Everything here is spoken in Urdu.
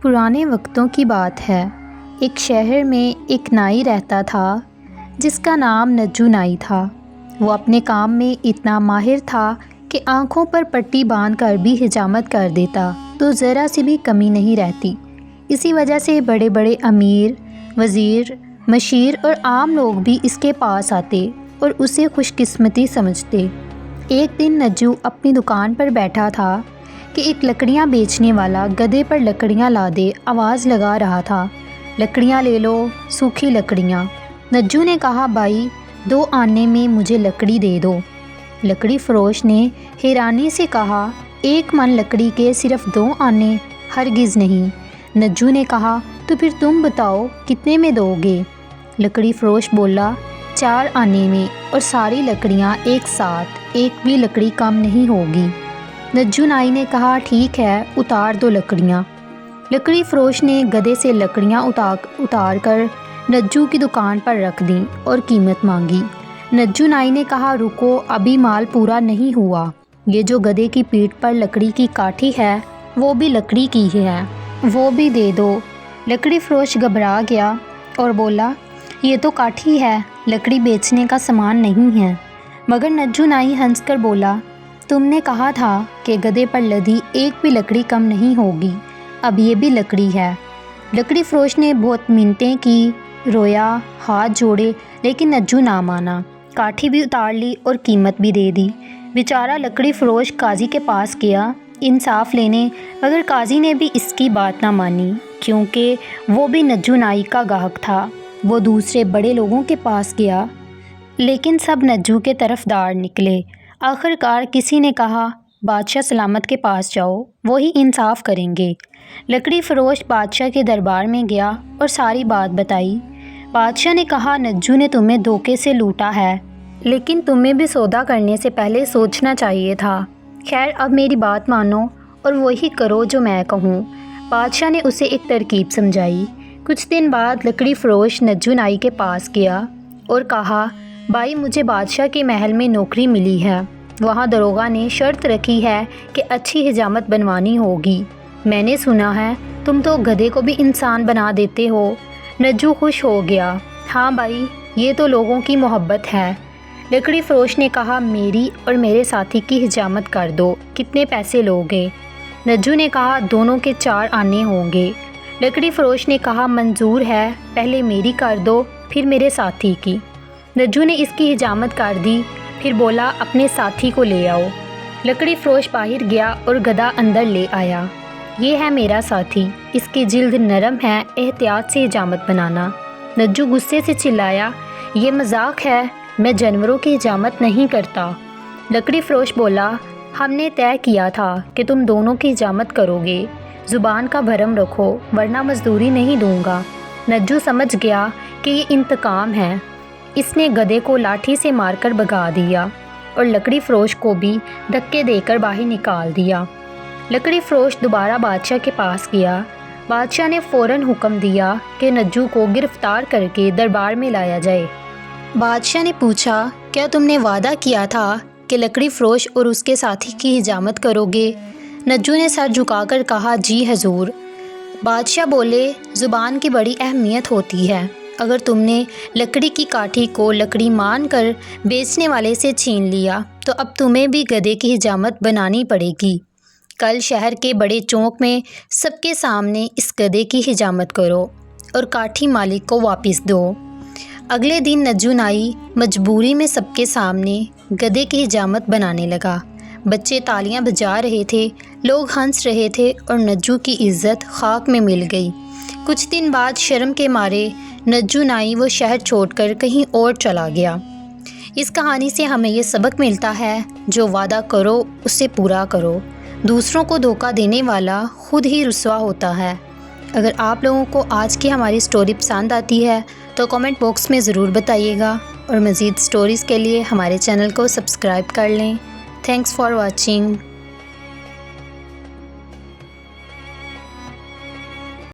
پرانے وقتوں کی بات ہے۔ ایک شہر میں ایک نائی رہتا تھا جس کا نام نجو نائی تھا۔ وہ اپنے کام میں اتنا ماہر تھا کہ آنکھوں پر پٹی باندھ کر بھی حجامت کر دیتا تو ذرا سی بھی کمی نہیں رہتی۔ اسی وجہ سے بڑے بڑے امیر، وزیر، مشیر اور عام لوگ بھی اس کے پاس آتے اور اسے خوش قسمتی سمجھتے۔ ایک دن نجو اپنی دکان پر بیٹھا تھا کہ ایک لکڑیاں بیچنے والا گدھے پر لکڑیاں لادے آواز لگا رہا تھا، لکڑیاں لے لو، سوکھی لکڑیاں۔ نجو نے کہا، بھائی 2 آنے میں مجھے لکڑی دے دو۔ لکڑی فروش نے حیرانی سے کہا، 1 من لکڑی کے صرف 2 آنے؟ ہرگز نہیں۔ نجو نے کہا، تو پھر تم بتاؤ کتنے میں دو گے؟ لکڑی فروش بولا، 4 آنے میں، اور ساری لکڑیاں ایک ساتھ، ایک بھی لکڑی کم نہیں ہوگی۔ نجو نائی نے کہا، ٹھیک ہے، اتار دو لکڑیاں۔ لکڑی فروش نے گدھے سے لکڑیاں اتار کر نجو کی دکان پر رکھ دیں اور قیمت مانگی۔ نجو نائی نے کہا، رکو، ابھی مال پورا نہیں ہوا۔ یہ جو گدھے کی پیٹھ پر لکڑی کی کاٹھی ہے وہ بھی لکڑی کی ہی ہے، وہ بھی دے دو۔ لکڑی فروش گھبرا گیا اور بولا، یہ تو کاٹھی ہے، لکڑی بیچنے کا سامان نہیں ہے۔ مگر نجو نائی ہنس کر بولا، تم نے کہا تھا کہ گدھے پر لدی ایک بھی لکڑی کم نہیں ہوگی، اب یہ بھی لکڑی ہے۔ لکڑی فروش نے بہت منتیں کی، رویا، ہاتھ جوڑے، لیکن نجو نہ مانا۔ کاٹھی بھی اتار لی اور قیمت بھی دے دی۔ بیچارہ لکڑی فروش قاضی کے پاس گیا انصاف لینے، مگر قاضی نے بھی اس کی بات نہ مانی، کیونکہ وہ بھی نجو نائی کا گاہک تھا۔ وہ دوسرے بڑے لوگوں کے پاس گیا، لیکن سب نجو کے طرفدار نکلے۔ آخرکار کسی نے کہا، بادشاہ سلامت کے پاس جاؤ، وہی انصاف کریں گے۔ لکڑی فروش بادشاہ کے دربار میں گیا اور ساری بات بتائی۔ بادشاہ نے کہا، نجو نے تمہیں دھوکے سے لوٹا ہے، لیکن تمہیں بھی سودا کرنے سے پہلے سوچنا چاہیے تھا۔ خیر، اب میری بات مانو اور وہی کرو جو میں کہوں۔ بادشاہ نے اسے ایک ترکیب سمجھائی۔ کچھ دن بعد لکڑی فروش نجو نائی کے پاس گیا اور کہا، بھائی مجھے بادشاہ کے محل میں نوکری ملی ہے، وہاں داروغہ نے شرط رکھی ہے کہ اچھی حجامت بنوانی ہوگی۔ میں نے سنا ہے تم تو گدھے کو بھی انسان بنا دیتے ہو۔ نجو خوش ہو گیا، ہاں بھائی، یہ تو لوگوں کی محبت ہے۔ لکڑی فروش نے کہا، میری اور میرے ساتھی کی حجامت کر دو، کتنے پیسے لوگے؟ نجو نے کہا، دونوں کے 4 آنے ہوں گے۔ لکڑی فروش نے کہا، منظور ہے، پہلے میری کر دو، پھر میرے ساتھی کی۔ نجو نے اس کی حجامت کر دی، پھر بولا، اپنے ساتھی کو لے آؤ۔ لکڑی فروش باہر گیا اور گدھا اندر لے آیا۔ یہ ہے میرا ساتھی، اس کی جلد نرم ہے، احتیاط سے حجامت بنانا۔ نجو غصے سے چلایا، یہ مذاق ہے، میں جانوروں کی حجامت نہیں کرتا۔ لکڑی فروش بولا، ہم نے طے کیا تھا کہ تم دونوں کی حجامت کرو گے، زبان کا بھرم رکھو ورنہ مزدوری نہیں دوں گا۔ نجو سمجھ گیا کہ یہ انتقام ہے۔ اس نے گدھے کو لاٹھی سے مار کر بھگا دیا اور لکڑی فروش کو بھی دھکے دے کر باہر نکال دیا۔ لکڑی فروش دوبارہ بادشاہ کے پاس گیا۔ بادشاہ نے فوراً حکم دیا کہ نجو کو گرفتار کر کے دربار میں لایا جائے۔ بادشاہ نے پوچھا، کیا تم نے وعدہ کیا تھا کہ لکڑی فروش اور اس کے ساتھی کی حجامت کرو گے؟ نجو نے سر جھکا کر کہا، جی حضور۔ بادشاہ بولے، زبان کی بڑی اہمیت ہوتی ہے، اگر تم نے لکڑی کی کاٹھی کو لکڑی مان کر بیچنے والے سے چھین لیا تو اب تمہیں بھی گدھے کی حجامت بنانی پڑے گی۔ کل شہر کے بڑے چوک میں سب کے سامنے اس گدھے کی حجامت کرو اور کاٹھی مالک کو واپس دو۔ اگلے دن نجو نائی مجبوری میں سب کے سامنے گدھے کی حجامت بنانے لگا۔ بچے تالیاں بجا رہے تھے، لوگ ہنس رہے تھے اور نجو کی عزت خاک میں مل گئی۔ کچھ دن بعد شرم کے مارے نجو نائی وہ شہر چھوڑ کر کہیں اور چلا گیا۔ اس کہانی سے ہمیں یہ سبق ملتا ہے، جو وعدہ کرو اسے پورا کرو، دوسروں کو دھوکہ دینے والا خود ہی رسوا ہوتا ہے۔ اگر آپ لوگوں کو آج کی ہماری سٹوری پسند آتی ہے تو کمنٹ باکس میں ضرور بتائیے گا، اور مزید سٹوریز کے لیے ہمارے چینل کو سبسکرائب کر لیں۔ Thanks for watching.